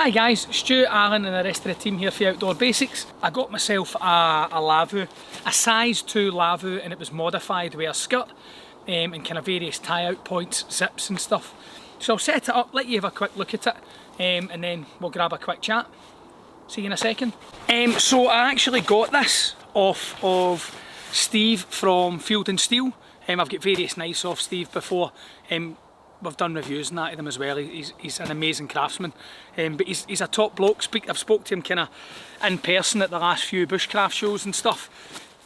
Hi guys, Stu, Alan and the rest of the team here for Outdoor Basics. I got myself a Lavvu, a size 2 Lavvu, and it was modified with a skirt and kind of various tie-out points, zips and stuff. So I'll set it up, let you have a quick look at it, and then we'll grab a quick chat. See you in a second. So I actually got this off of Steve from Field and Steel. I've got various knives off Steve before. We've done reviews and that of them as well. He's an amazing craftsman, but he's a top bloke. I've spoke to him kind of in person at the last few bushcraft shows and stuff,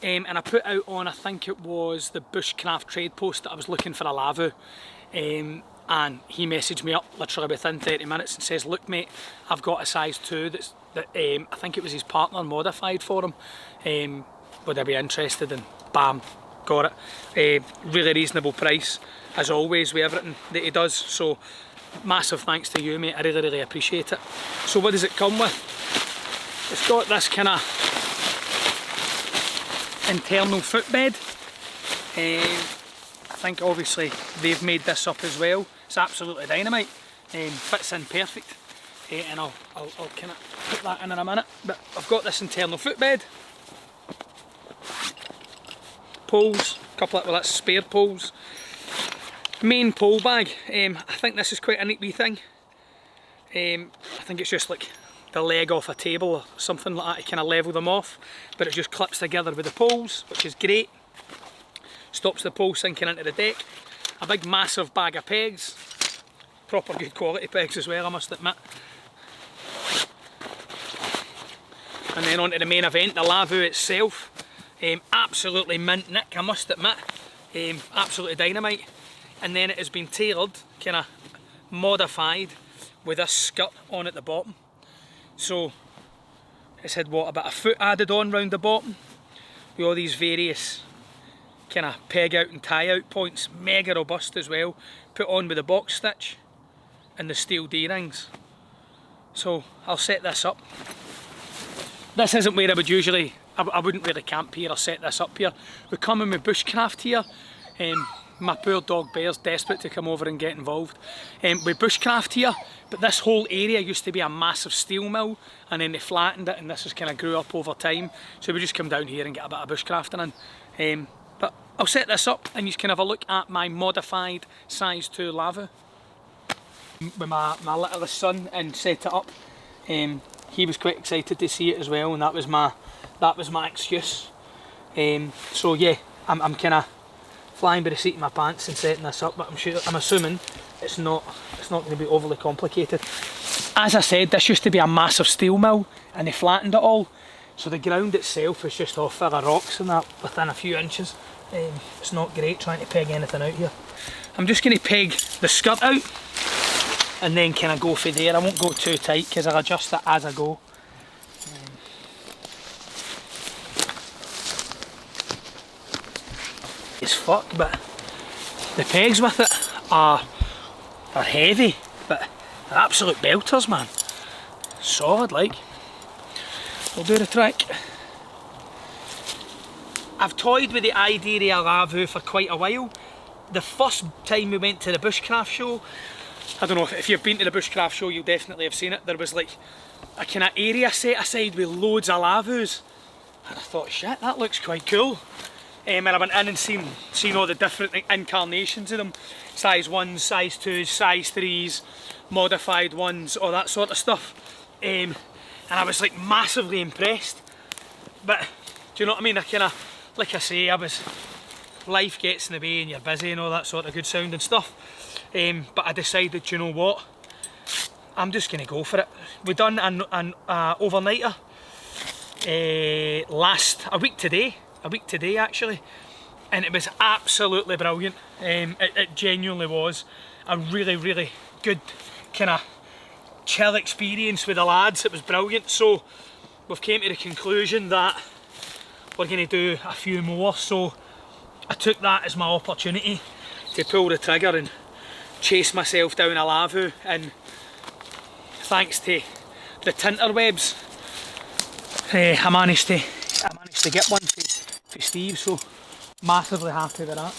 and I put out on, I think it was the bushcraft trade post, that I was looking for a Lavvu, and he messaged me up literally within 30 minutes and says, look mate, I've got a size 2 that I think it was his partner modified for him, would I be interested? And bam, got it. Really reasonable price as always with everything that he does, so massive thanks to you mate, I really appreciate it. So what does it come with? It's got this kind of internal footbed. I think obviously they've made this up as well. It's absolutely dynamite, fits in perfect, and I'll kind of put that in a minute. But I've got this internal footbed, poles, a couple of, well, that's spare poles, main pole bag. I think this is quite a neat wee thing. I think it's just like the leg off a table or something like that to kind of level them off, but it just clips together with the poles, which is great. Stops the pole sinking into the deck. A big massive bag of pegs, proper good quality pegs as well, I must admit. And then on to the main event, the Lavvu itself. Absolutely mint nick, I must admit. Absolutely dynamite. And then it has been tailored, kind of modified with a skirt on at the bottom. So it's had what, about a foot added on round the bottom with all these various kind of peg out and tie out points, mega robust as well, put on with a box stitch and the steel D-rings. So I'll set this up. This isn't where I would usually, I wouldn't really camp here or set this up here. We're coming with bushcraft here. My poor dog Bear's desperate to come over and get involved. With bushcraft here, but this whole area used to be a massive steel mill, and then they flattened it and this has kind of grew up over time. So we just come down here and get a bit of bushcrafting in. But I'll set this up and you can have a look at my modified size 2 Lavvu. With my littlest son and set it up. He was quite excited to see it as well, and that was my excuse. So yeah, I'm kind of flying by the seat of my pants and setting this up, but I'm assuming it's not going to be overly complicated. As I said, this used to be a massive steel mill and they flattened it all, so the ground itself is just all full of rocks and that within a few inches. It's not great trying to peg anything out here. I'm just going to peg the skirt out and then kind of go for there. I won't go too tight because I'll adjust it as I go. It's fuck, but the pegs with it are heavy, but they're absolute belters, man. Solid, like. We'll do the trick. I've toyed with the idea of a Lavvu for quite a while. The first time we went to the bushcraft show, I don't know if you've been to the bushcraft show, you'll definitely have seen it. There was like a kind of area set aside with loads of Lavvus, and I thought, shit, that looks quite cool. And I went in and seen all the different incarnations of them, size 1s, size 2s, size 3s, modified ones, all that sort of stuff. And I was like massively impressed. But do you know what I mean? I kind of, like I say, life gets in the way and you're busy and all that sort of good sounding stuff. But I decided, you know what, I'm just going to go for it. We done an overnighter a week today actually, and it was absolutely brilliant. It genuinely was a really good kind of chill experience with the lads. It was brilliant. So we've came to the conclusion that we're going to do a few more, so I took that as my opportunity to pull the trigger and chase myself down a Lavvu, and thanks to the tinterwebs I managed to get one for Steve, so massively happy with that.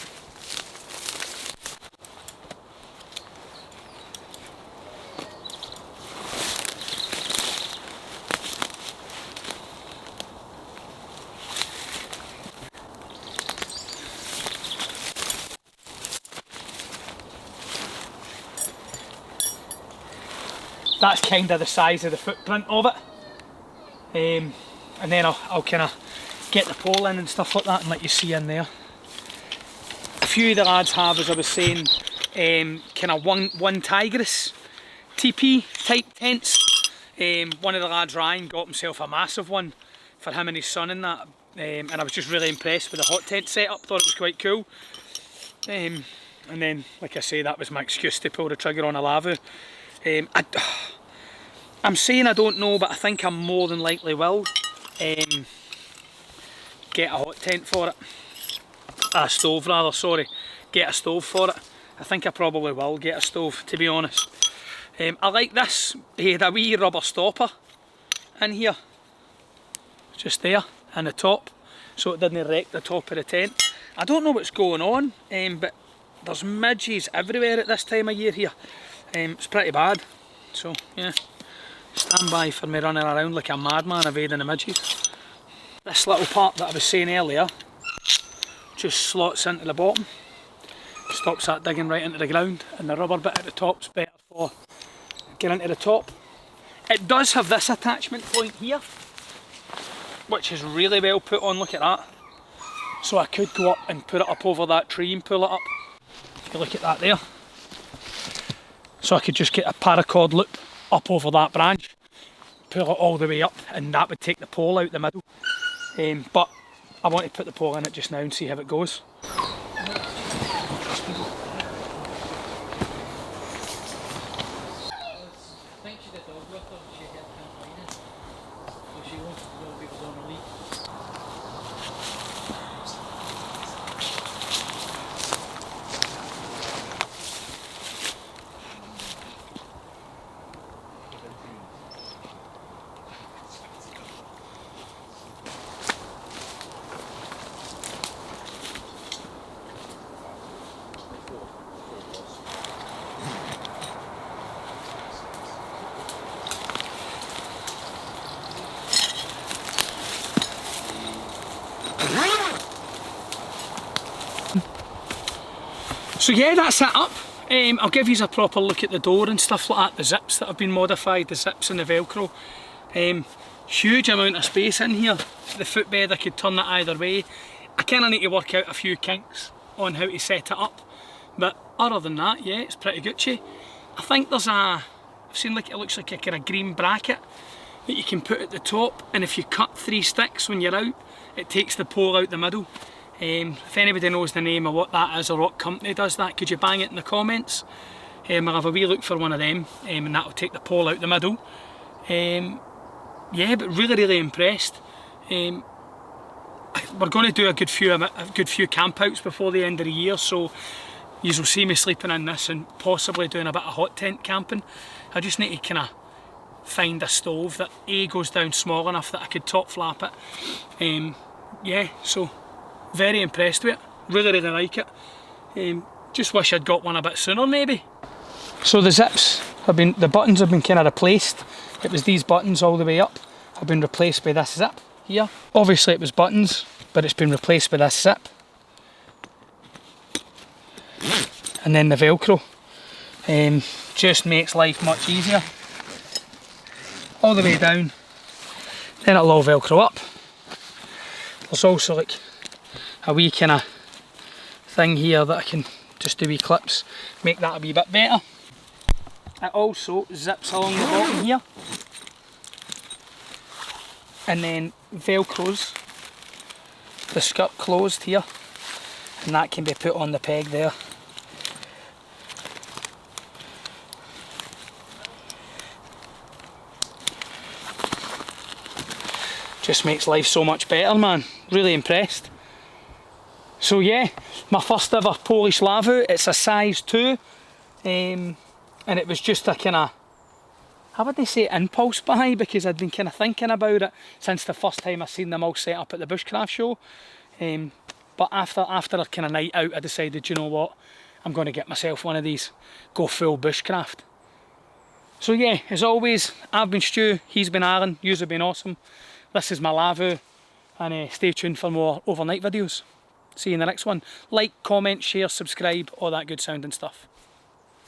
that's kind of the size of the footprint of it. And then I'll kind of get the pole in and stuff like that and let you see in there. A few of the lads have, as I was saying, kind of one Tigris TP type tents. One of the lads, Ryan, got himself a massive one for him and his son and that. And I was just really impressed with the hot tent setup, thought it was quite cool. And then, like I say, that was my excuse to pull the trigger on a Lavvu. I'm saying I don't know, but I think I more than likely will get a hot tent for it. A stove rather, sorry. Get a stove for it. I think I probably will get a stove, to be honest. I like this. He had a wee rubber stopper in here. Just there, in the top. So it didn't wreck the top of the tent. I don't know what's going on, but there's midges everywhere at this time of year here. It's pretty bad. So, yeah. Stand by for me running around like a madman evading the midges. This little part that I was saying earlier just slots into the bottom, stops that digging right into the ground, and the rubber bit at the top's better for getting into the top. It does have this attachment point here, which is really well put on, look at that. So I could go up and put it up over that tree and pull it up, if you look at that there. So I could just get a paracord loop up over that branch, pull it all the way up, and that would take the pole out the middle. But I want to put the pole in it just now and see how it goes. So yeah, that's it up. I'll give you a proper look at the door and stuff like that, the zips that have been modified, the zips and the velcro. Huge amount of space in here. The footbed, I could turn it either way. I kind of need to work out a few kinks on how to set it up, but other than that, yeah, it's pretty Gucci. I think there's I've seen like, it looks like a kind of green bracket that you can put at the top, and if you cut 3 sticks when you're out, it takes the pole out the middle. If anybody knows the name of what that is or what company does that, could you bang it in the comments? I'll have a wee look for one of them, and that'll take the pole out the middle. Yeah, but really impressed. We're going to do a good few camp outs before the end of the year, so you will see me sleeping in this and possibly doing a bit of hot tent camping. I just need to kind of find a stove that A, goes down small enough that I could top flap it. Yeah, so very impressed with it, really like it. Just wish I'd got one a bit sooner maybe. So the zips have been, the buttons have been kind of replaced. It was these buttons all the way up, have been replaced by this zip here. Obviously it was buttons, but it's been replaced by this zip. And then the velcro. Just makes life much easier. All the way down, then it'll all velcro up. There's also like a wee kind of thing here that I can just do wee clips, make that a wee bit better. It also zips along the bottom here and then velcros the skirt closed here, and that can be put on the peg there. Just makes life so much better, man. Really impressed. So yeah, my first ever Polish Lavvu. It's a size 2, and it was just a kind of, I wouldn't say impulse buy, because I'd been kind of thinking about it since the first time I seen them all set up at the Bushcraft show. But after a kind of night out, I decided, you know what, I'm going to get myself one of these, go full Bushcraft. So yeah, as always, I've been Stu, he's been Aaron, you've been awesome. This is my Lavvu, and stay tuned for more overnight videos. See you in the next one. Like, comment, share, subscribe, all that good sounding stuff.